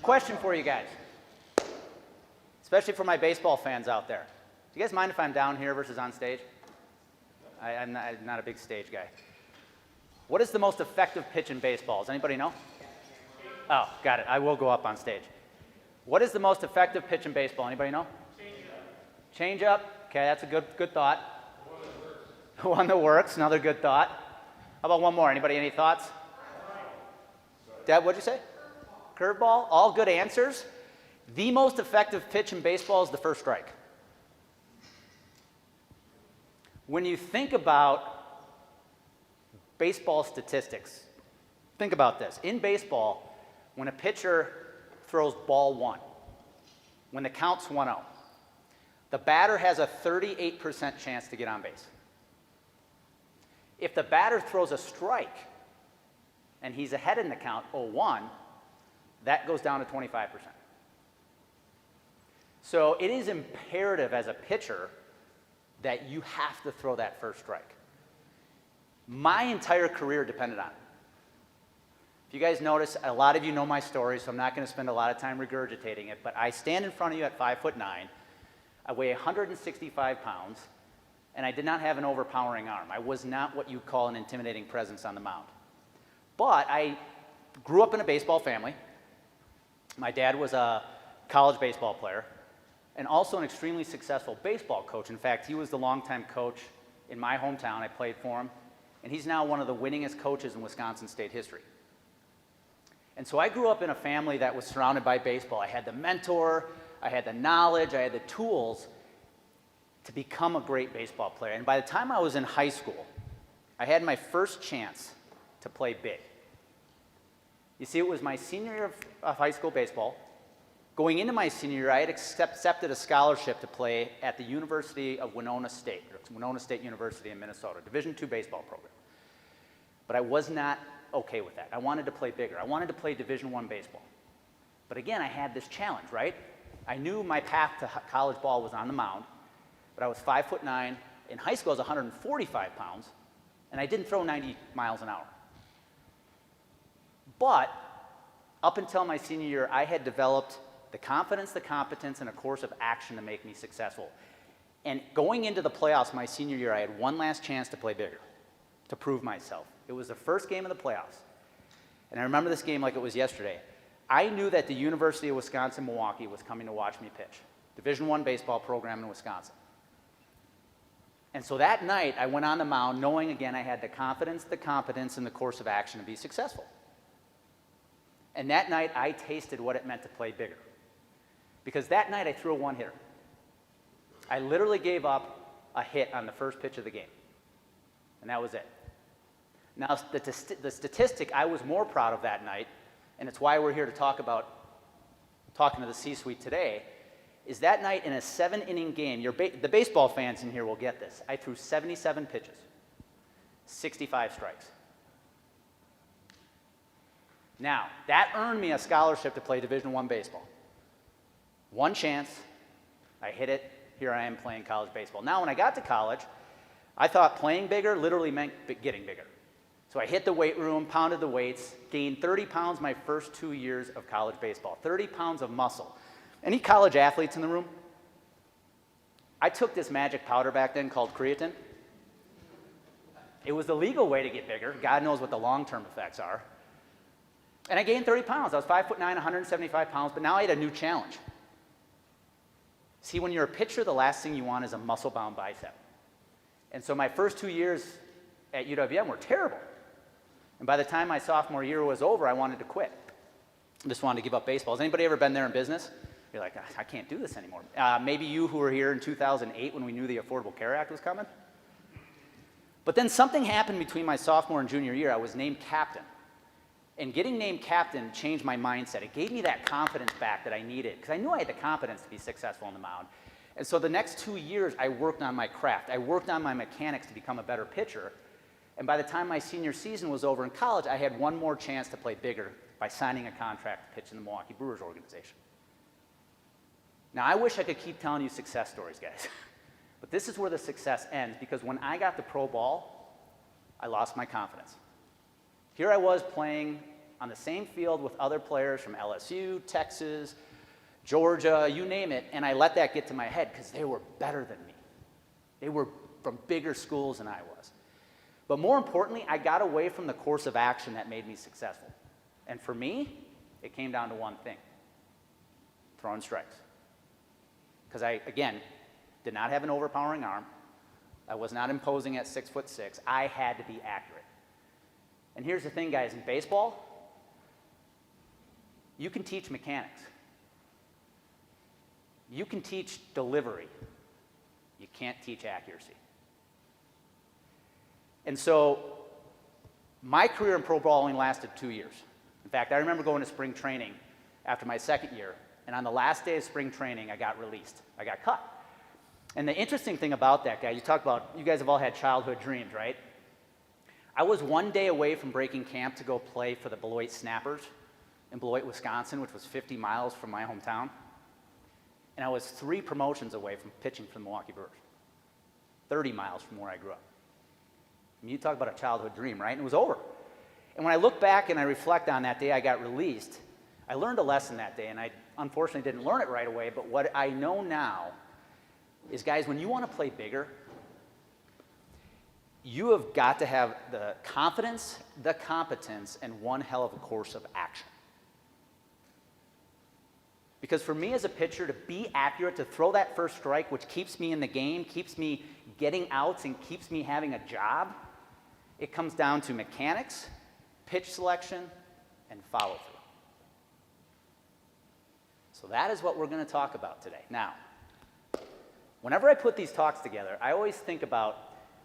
Question for you guys, especially for my baseball fans out there. Do you guys mind if I'm down here versus on stage? I'm not a big stage guy. What is the most effective pitch in baseball? Does anybody know? Oh, got it. I will go up on stage. What is the most effective pitch in baseball? Anybody know? Change up. Okay, that's a good thought. One that works. Another good thought. How about one more? Anybody, any thoughts? Dad, what'd you say? Curveball. All good answers. The most effective pitch in baseball is the first strike. When you think about baseball statistics, think about this. In baseball, when a pitcher throws ball one, when the count's 1-0, the batter has a 38% chance to get on base. If the batter throws a strike and he's ahead in the count, 0-1, that goes down to 25%. So it is imperative as a pitcher that you have to throw that first strike. My entire career depended on it. If you guys notice, a lot of you know my story, so I'm not going to spend a lot of time regurgitating it, but I stand in front of you at 5'9". I weigh 165 pounds, and I did not have an overpowering arm. I was not what you call an intimidating presence on the mound. But I grew up in a baseball family. My dad was a college baseball player and also an extremely successful baseball coach. In fact, he was the longtime coach in my hometown. I played for him, and he's now one of the winningest coaches in Wisconsin state history. And so I grew up in a family that was surrounded by baseball. I had the mentor, I had the knowledge, I had the tools to become a great baseball player. And by the time I was in high school, I had my first chance to play big. You see, it was my senior year of high school baseball. Going into my senior year, I had accepted a scholarship to play at the University of Winona State, or Winona State University in Minnesota, Division II baseball program. But I was not okay with that. I wanted to play bigger. I wanted to play Division I baseball. But again, I had this challenge, right? I knew my path to college ball was on the mound, but I was 5'9". In high school, I was 145 pounds, and I didn't throw 90 miles an hour. But up until my senior year, I had developed the confidence, the competence, and a course of action to make me successful. And going into the playoffs my senior year, I had one last chance to play bigger, to prove myself. It was the first game of the playoffs. And I remember this game like it was yesterday. I knew that the University of Wisconsin-Milwaukee was coming to watch me pitch. Division I baseball program in Wisconsin. And so that night, I went on the mound knowing, again, I had the confidence, the competence, and the course of action to be successful. And that night, I tasted what it meant to play bigger. Because that night, I threw a one-hitter. I literally gave up a hit on the first pitch of the game. And that was it. Now, the statistic I was more proud of that night, and it's why we're here to talking to the C-suite today, is that night in a 7-inning game, the baseball fans in here will get this. I threw 77 pitches, 65 strikes. Now, that earned me a scholarship to play Division I baseball. One chance, I hit it, here I am playing college baseball. Now, when I got to college, I thought playing bigger literally meant getting bigger. So I hit the weight room, pounded the weights, gained 30 pounds my first 2 years of college baseball, 30 pounds of muscle. Any college athletes in the room? I took this magic powder back then called creatine. It was the legal way to get bigger. God knows what the long-term effects are. And I gained 30 pounds. I was 5'9", 175 pounds, but now I had a new challenge. See, when you're a pitcher, the last thing you want is a muscle-bound bicep. And so my first 2 years at UWM were terrible. And by the time my sophomore year was over, I wanted to quit. I just wanted to give up baseball. Has anybody ever been there in business? You're like, I can't do this anymore. Maybe you who were here in 2008 when we knew the Affordable Care Act was coming. But then something happened between my sophomore and junior year. I was named captain. And getting named captain changed my mindset. It gave me that confidence back that I needed, because I knew I had the competence to be successful on the mound. And so the next 2 years, I worked on my craft. I worked on my mechanics to become a better pitcher. And by the time my senior season was over in college, I had one more chance to play bigger by signing a contract to pitch in the Milwaukee Brewers organization. Now, I wish I could keep telling you success stories, guys. But this is where the success ends, because when I got the pro ball, I lost my confidence. Here I was playing on the same field with other players from LSU, Texas, Georgia, you name it, and I let that get to my head because they were better than me. They were from bigger schools than I was. But more importantly, I got away from the course of action that made me successful. And for me, it came down to one thing: throwing strikes. Because I, again, did not have an overpowering arm. I was not imposing at 6'6". I had to be accurate. And here's the thing, guys, in baseball, you can teach mechanics. You can teach delivery. You can't teach accuracy. And so my career in pro bowling lasted 2 years. In fact, I remember going to spring training after my second year, and on the last day of spring training, I got released. I got cut. And the interesting thing about that, guy, you talk about, you guys have all had childhood dreams, right? I was 1 day away from breaking camp to go play for the Beloit Snappers in Beloit, Wisconsin, which was 50 miles from my hometown. And I was 3 promotions away from pitching for the Milwaukee Brewers, 30 miles from where I grew up. I mean, you talk about a childhood dream, right? And it was over. And when I look back and I reflect on that day I got released, I learned a lesson that day, and I unfortunately didn't learn it right away, but what I know now is, guys, when you want to play bigger, you have got to have the confidence, the competence, and one hell of a course of action. Because for me as a pitcher, to be accurate, to throw that first strike, which keeps me in the game, keeps me getting outs, and keeps me having a job, it comes down to mechanics, pitch selection, and follow-through. So that is what we're going to talk about today. Now, whenever I put these talks together, I always think about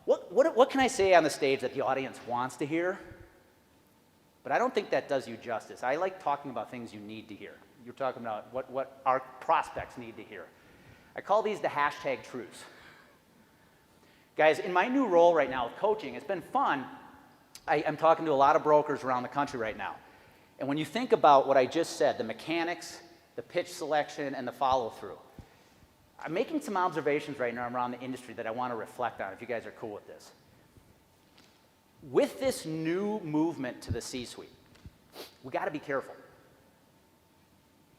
what can I say on the stage that the audience wants to hear? But I don't think that does you justice. I like talking about things you need to hear. You're talking about what our prospects need to hear. I call these the hashtag truths. Guys, in my new role right now with coaching, it's been fun. I'm talking to a lot of brokers around the country right now. And when you think about what I just said, the mechanics, the pitch selection, and the follow-through, I'm making some observations right now around the industry that I want to reflect on, if you guys are cool with this. With this new movement to the C-suite, we got to be careful.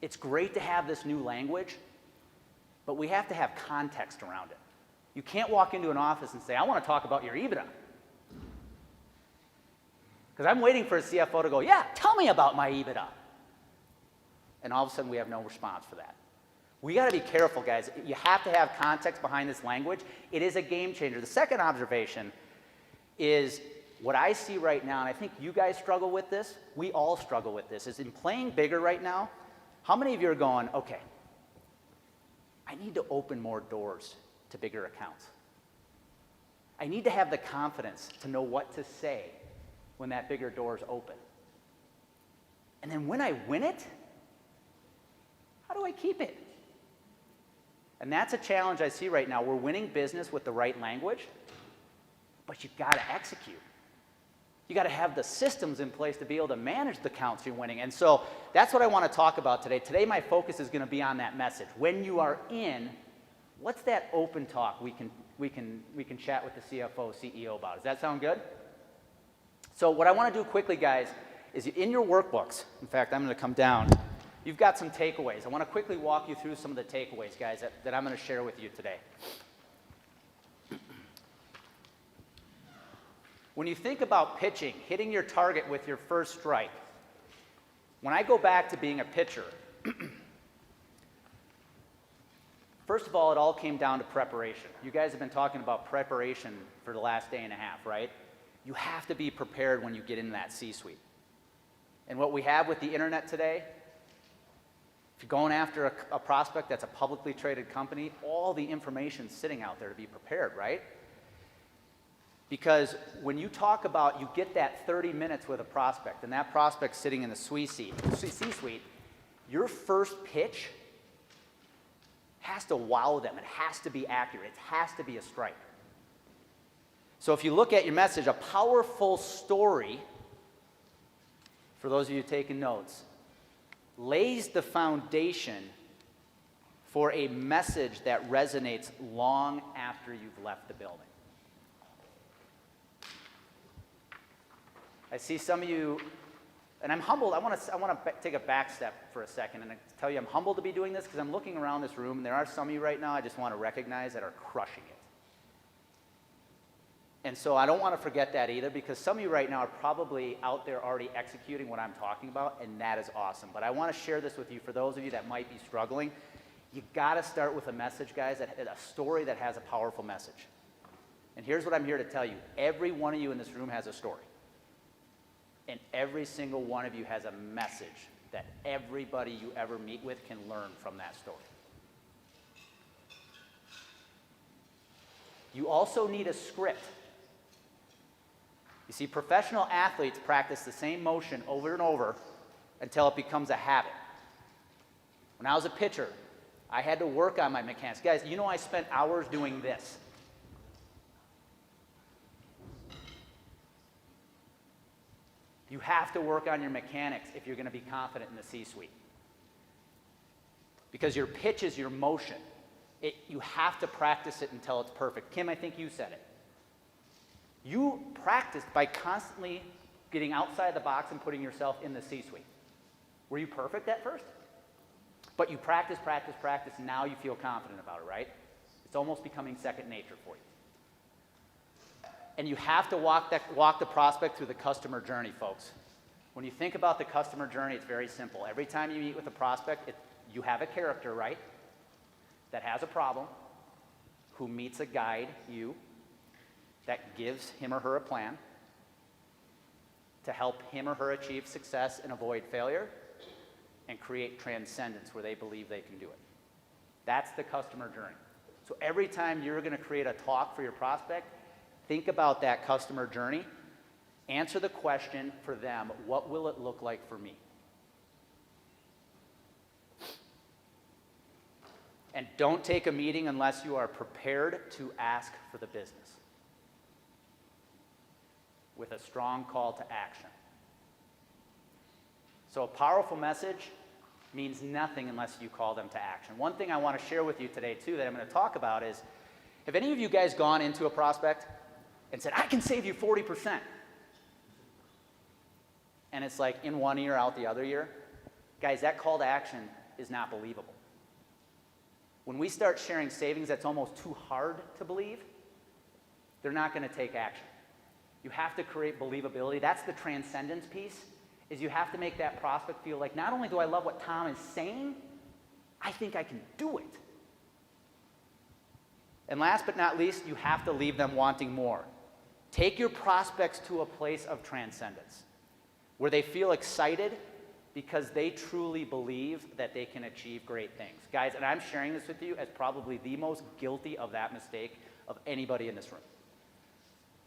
It's great to have this new language, but we have to have context around it. You can't walk into an office and say, I want to talk about your EBITDA. Because I'm waiting for a CFO to go, yeah, tell me about my EBITDA. And all of a sudden, we have no response for that. We got to be careful, guys. You have to have context behind this language. It is a game changer. The second observation is what I see right now, and I think you guys struggle with this, we all struggle with this, is in playing bigger right now, how many of you are going, okay, I need to open more doors to bigger accounts. I need to have the confidence to know what to say when that bigger door is open. And then when I win it, how do I keep it? And that's a challenge I see right now. We're winning business with the right language, but you've got to execute. You got to have the systems in place to be able to manage the accounts you're winning. And so that's what I want to talk about today. Today my focus is going to be on that message. When you are in, what's that open talk we can chat with the CFO, CEO about? Does that sound good? So what I want to do quickly, guys, is in your workbooks, in fact, I'm going to come down, you've got some takeaways. I want to quickly walk you through some of the takeaways, guys, that I'm going to share with you today. When you think about pitching, hitting your target with your first strike, when I go back to being a pitcher, first of all, it all came down to preparation. You guys have been talking about preparation for the last day and a half, right? You have to be prepared when you get into that C-suite. And what we have with the internet today, if you're going after a prospect that's a publicly traded company, all the information's sitting out there to be prepared, right? Because when you talk about, you get that 30 minutes with a prospect, and that prospect's sitting in the C-suite, your first pitch has to wow them. It has to be accurate. It has to be a strike. So if you look at your message, a powerful story, for those of you taking notes, lays the foundation for a message that resonates long after you've left the building. I see some of you And I'm humbled. I want to take a back step for a second and tell you I'm humbled to be doing this because I'm looking around this room, and there are some of you right now I just want to recognize that are crushing it. And so I don't want to forget that either, because some of you right now are probably out there already executing what I'm talking about, and that is awesome. But I want to share this with you for those of you that might be struggling. You got to start with a message, guys, a story that has a powerful message. And here's what I'm here to tell you. Every one of you in this room has a story. And every single one of you has a message that everybody you ever meet with can learn from that story. You also need a script. You see, professional athletes practice the same motion over and over until it becomes a habit. When I was a pitcher, I had to work on my mechanics. Guys, you know I spent hours doing this. You have to work on your mechanics if you're going to be confident in the C-suite. Because your pitch is your motion. You have to practice it until it's perfect. Kim, I think you said it. You practiced by constantly getting outside the box and putting yourself in the C-suite. Were you perfect at first? But you practice, and now you feel confident about it, right? It's almost becoming second nature for you. And you have to walk the prospect through the customer journey, folks. When you think about the customer journey, it's very simple. Every time you meet with a prospect, you have a character, right, that has a problem, who meets a guide, you, that gives him or her a plan to help him or her achieve success and avoid failure and create transcendence where they believe they can do it. That's the customer journey. So every time you're going to create a talk for your prospect, think about that customer journey. Answer the question for them, what will it look like for me? And don't take a meeting unless you are prepared to ask for the business with a strong call to action. So a powerful message means nothing unless you call them to action. One thing I want to share with you today, too, that I'm going to talk about is, have any of you guys gone into a prospect and said, I can save you 40%? And it's like in one ear, out the other ear? Guys, that call to action is not believable. When we start sharing savings that's almost too hard to believe, they're not going to take action. You have to create believability. That's the transcendence piece, is you have to make that prospect feel like, not only do I love what Tom is saying, I think I can do it. And last but not least, you have to leave them wanting more. Take your prospects to a place of transcendence, where they feel excited because they truly believe that they can achieve great things. Guys, and I'm sharing this with you as probably the most guilty of that mistake of anybody in this room.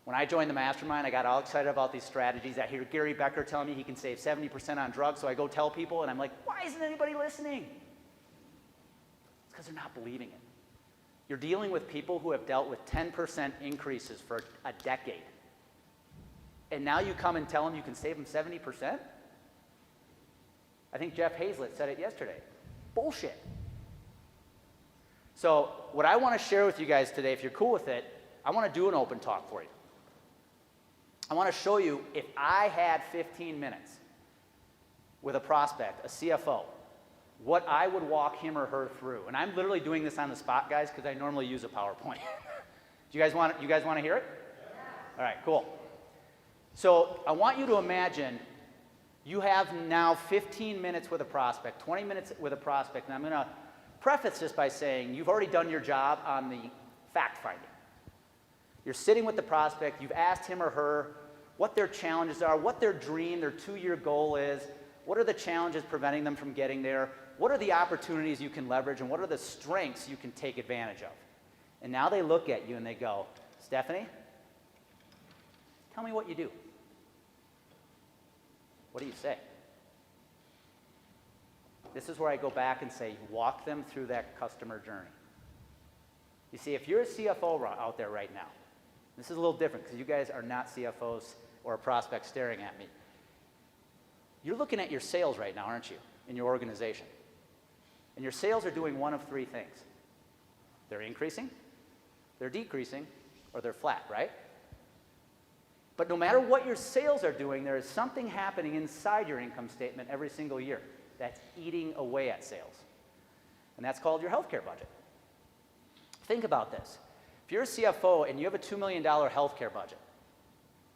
When I joined the mastermind, I got all excited about these strategies. I hear Gary Becker telling me he can save 70% on drugs, so I go tell people, and I'm like, why isn't anybody listening? It's because they're not believing it. You're dealing with people who have dealt with 10% increases for a decade. And now you come and tell them you can save them 70%? I think Jeff Hazlett said it yesterday. Bullshit. So what I want to share with you guys today, if you're cool with it, I want to do an open talk for you. I want to show you, if I had 15 minutes with a prospect, a CFO, what I would walk him or her through. And I'm literally doing this on the spot, guys, because I normally use a PowerPoint. Do you guys want to hear it? Yeah. All right, cool. So I want you to imagine you have now 15 minutes with a prospect, 20 minutes with a prospect, and I'm going to preface this by saying you've already done your job on the fact-finding. You're sitting with the prospect, you've asked him or her what their challenges are, what their dream, their 2-year goal is, what are the challenges preventing them from getting there, what are the opportunities you can leverage, and what are the strengths you can take advantage of. And now they look at you and they go, Stephanie, tell me what you do. What do you say? This is where I go back and say, walk them through that customer journey. You see, if you're a CFO out there right now, this is a little different because you guys are not CFOs or a prospect staring at me. You're looking at your sales right now, aren't you, in your organization? And your sales are doing one of 3 things. They're increasing, they're decreasing, or they're flat, right? But no matter what your sales are doing, there is something happening inside your income statement every single year that's eating away at sales. And that's called your healthcare budget. Think about this. If you're a CFO and you have a $2 million healthcare budget,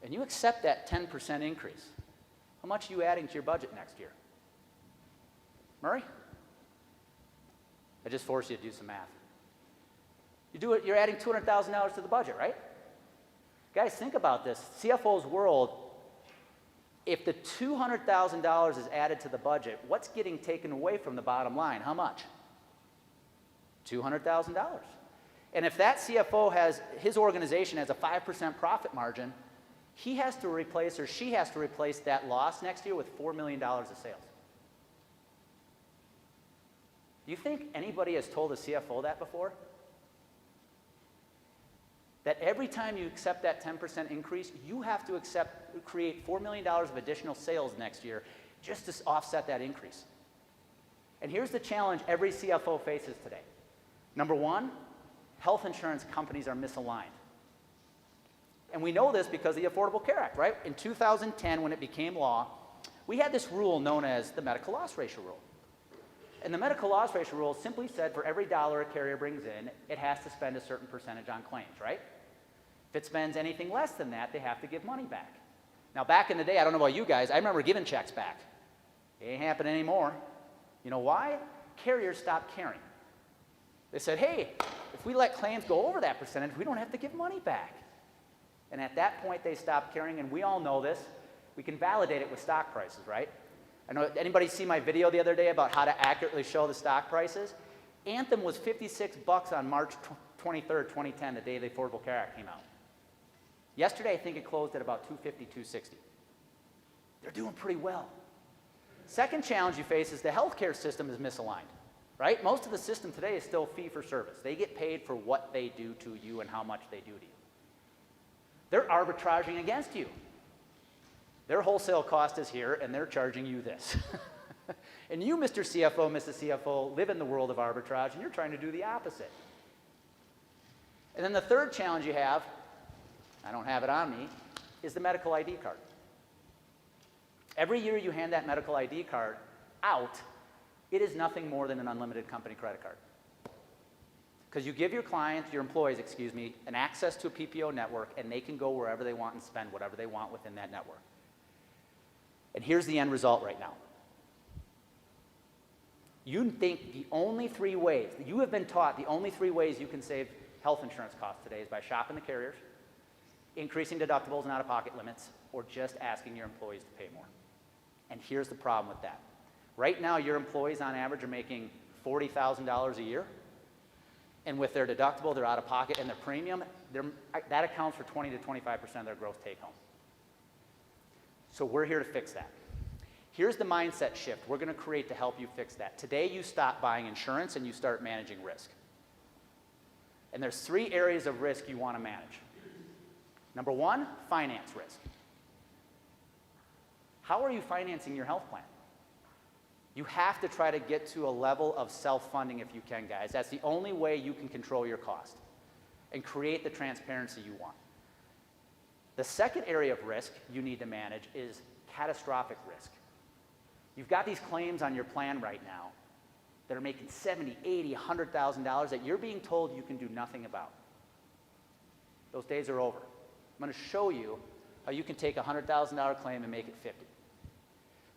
and you accept that 10% increase, how much are you adding to your budget next year? Murray? I just forced you to do some math. You do it, you're adding $200,000 to the budget, right? Guys, think about this. CFO's world, if the $200,000 is added to the budget, what's getting taken away from the bottom line? How much? $200,000. And if that CFO has, his organization has a 5% profit margin, he has to replace, or she has to replace that loss next year with $4 million of sales. Do you think anybody has told a CFO that before? That every time you accept that 10% increase, you have to create $4 million of additional sales next year just to offset that increase. And here's the challenge every CFO faces today. Number one, health insurance companies are misaligned. And we know this because of the Affordable Care Act, right? In 2010, when it became law, we had this rule known as the medical loss ratio rule. And the medical loss ratio rule simply said for every dollar a carrier brings in, it has to spend a certain percentage on claims, right? If it spends anything less than that, they have to give money back. Now, back in the day, I don't know about you guys, I remember giving checks back. It ain't happening anymore. You know why? Carriers stopped caring. They said, hey, if we let claims go over that percentage, we don't have to give money back. And at that point, they stopped caring, and we all know this. We can validate it with stock prices, right? I know, anybody see my video the other day about how to accurately show the stock prices? Anthem was $56 on March 23rd, 2010, the day the Affordable Care Act came out. Yesterday, I think it closed at about $250, $260. They're doing pretty well. Second challenge you face is the healthcare system is misaligned, right? Most of the system today is still fee for service. They get paid for what they do to you and how much they do to you. They're arbitraging against you. Their wholesale cost is here, and they're charging you this. And you, Mr. CFO, Mrs. CFO, live in the world of arbitrage, and you're trying to do the opposite. And then the third challenge you have, I don't have it on me, is the medical ID card. Every year you hand that medical ID card out, it is nothing more than an unlimited company credit card. Because you give your clients, your employees, an access to a PPO network, and they can go wherever they want and spend whatever they want within that network. And here's the end result right now. You think the only three ways, you have been taught the only three ways you can save health insurance costs today is by shopping the carriers, increasing deductibles and out-of-pocket limits, or just asking your employees to pay more. And here's the problem with that. Right now, your employees on average are making $40,000 a year. And with their deductible, their out-of-pocket, and their premium, that accounts for 20 to 25% of their gross take-home. So we're here to fix that. Here's the mindset shift we're going to create to help you fix that. Today, you stop buying insurance and you start managing risk. And there's three areas of risk you want to manage. Number one, finance risk. How are you financing your health plan? You have to try to get to a level of self-funding if you can, guys. That's the only way you can control your cost and create the transparency you want. The second area of risk you need to manage is catastrophic risk. You've got these claims on your plan right now that are making $70,000, $80,000, $100,000 that you're being told you can do nothing about. Those days are over. I'm going to show you how you can take a $100,000 claim and make it $50,000.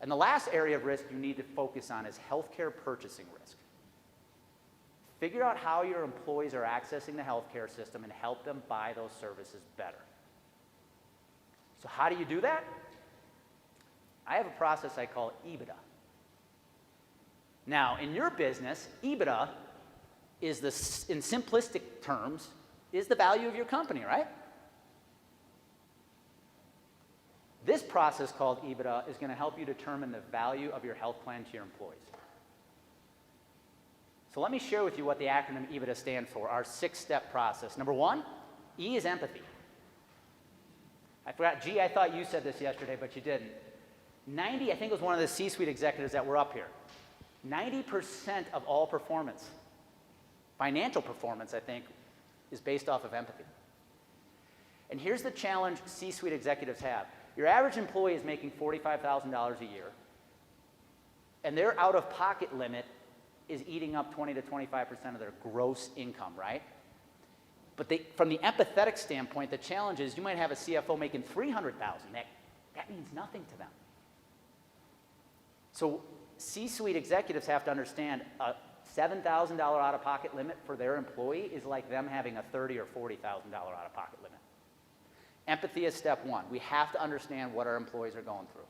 And the last area of risk you need to focus on is healthcare purchasing risk. Figure out how your employees are accessing the healthcare system and help them buy those services better. So how do you do that? I have a process I call EBITDA. Now, in your business, EBITDA is in simplistic terms, is the value of your company, right? This process called EBITDA is going to help you determine the value of your health plan to your employees. So let me share with you what the acronym EBITDA stands for, our 6-step process. Number one, E is empathy. I forgot, G, I thought you said this yesterday, but you didn't. I think it was one of the C-suite executives that were up here. 90% of all performance, financial performance, I think, is based off of empathy. And here's the challenge C-suite executives have. Your average employee is making $45,000 a year, and their out-of-pocket limit is eating up 20 to 25% of their gross income, right? But from the empathetic standpoint, the challenge is you might have a CFO making $300,000. That means nothing to them. So C-suite executives have to understand a $7,000 out-of-pocket limit for their employee is like them having a $30,000 or $40,000 out-of-pocket limit. Empathy is step one. We have to understand what our employees are going through.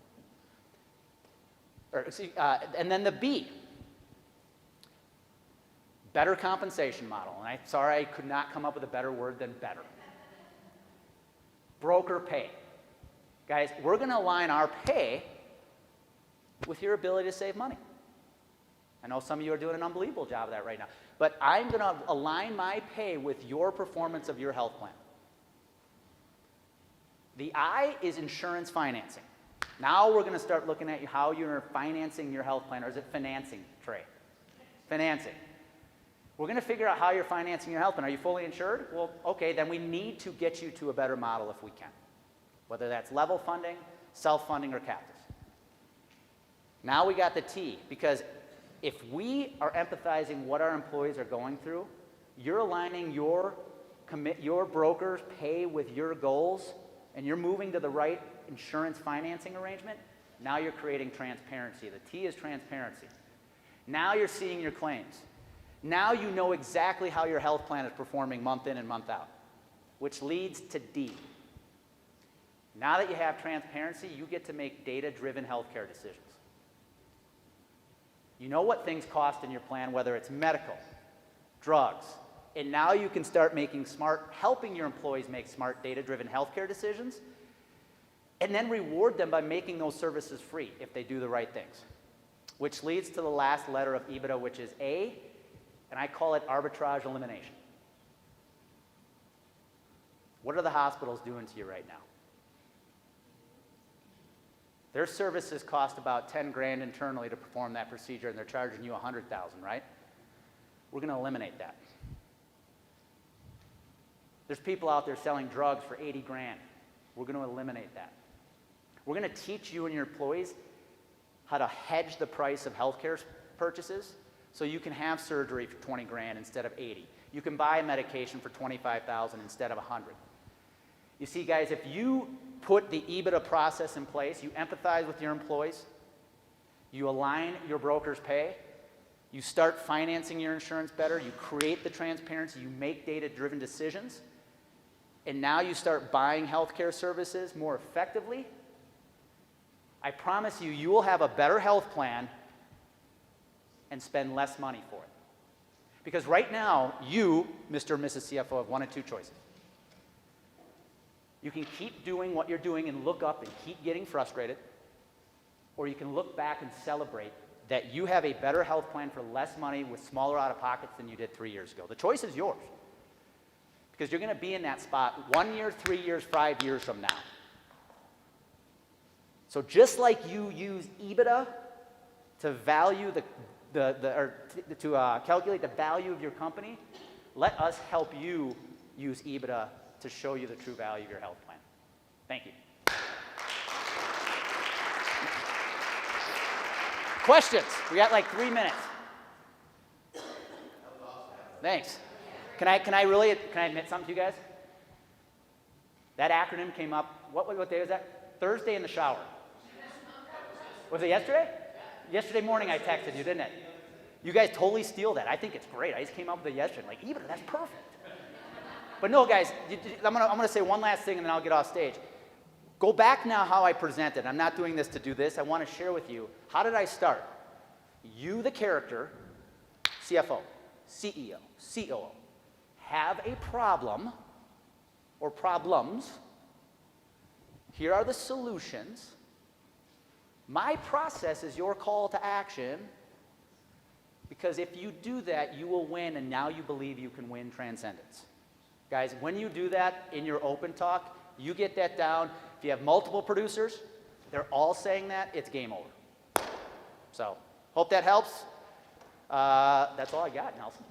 And then the B, better compensation model. And I'm sorry I could not come up with a better word than better. Broker pay. Guys, we're going to align our pay with your ability to save money. I know some of you are doing an unbelievable job of that right now. But I'm going to align my pay with your performance of your health plan. The I is insurance financing. Now we're going to start looking at how you're financing your health plan, or is it financing, Trey? Financing. We're going to figure out how you're financing your health plan. Are you fully insured? Well, okay, then we need to get you to a better model if we can, whether that's level funding, self-funding, or captives. Now we got the T, because if we are empathizing what our employees are going through, you're aligning your broker's pay with your goals, and you're moving to the right insurance financing arrangement. Now you're creating transparency. The T is transparency. Now you're seeing your claims. Now you know exactly how your health plan is performing month in and month out, which leads to D. Now that you have transparency, you get to make data-driven healthcare decisions. You know what things cost in your plan, whether it's medical, drugs, and now you can start helping your employees make smart data-driven healthcare decisions, and then reward them by making those services free if they do the right things. Which leads to the last letter of EBITDA, which is A, and I call it arbitrage elimination. What are the hospitals doing to you right now? Their services cost about 10 grand internally to perform that procedure, and they're charging you 100,000, right? We're going to eliminate that. There's people out there selling drugs for 80 grand. We're going to eliminate that. We're going to teach you and your employees how to hedge the price of healthcare purchases so you can have surgery for 20 grand instead of 80. You can buy medication for 25,000 instead of 100. You see, guys, if you put the EBITDA process in place, you empathize with your employees, you align your broker's pay, you start financing your insurance better, you create the transparency, you make data-driven decisions, and now you start buying healthcare services more effectively, I promise you, you will have a better health plan and spend less money for it. Because right now, you, Mr. and Mrs. CFO, have one of two choices. You can keep doing what you're doing and look up and keep getting frustrated, or you can look back and celebrate that you have a better health plan for less money with smaller out-of-pockets than you did 3 years ago. The choice is yours, because you're going to be in that spot 1 year, 3 years, 5 years from now. So just like you use EBITDA to value calculate the value of your company, let us help you use EBITDA to show you the true value of your health plan. Thank you. Questions? We got like 3 minutes. Thanks. Can I admit something to you guys? That acronym came up, what day was that? Thursday in the shower. Was it yesterday? Yesterday morning I texted you, didn't it? You guys totally steal that. I think it's great. I just came up with it yesterday. Like, EBITDA, that's perfect. But no, guys, I'm gonna say one last thing and then I'll get off stage. Go back now how I presented. I'm not doing this to do this. I want to share with you, how did I start? You, the character, CFO, CEO, COO, have a problem or problems. Here are the solutions. My process is your call to action, because if you do that, you will win, and now you believe you can win transcendence. Guys, when you do that in your open talk, you get that down. If you have multiple producers, they're all saying that, it's game over. So, hope that helps. That's all I got, Nelson.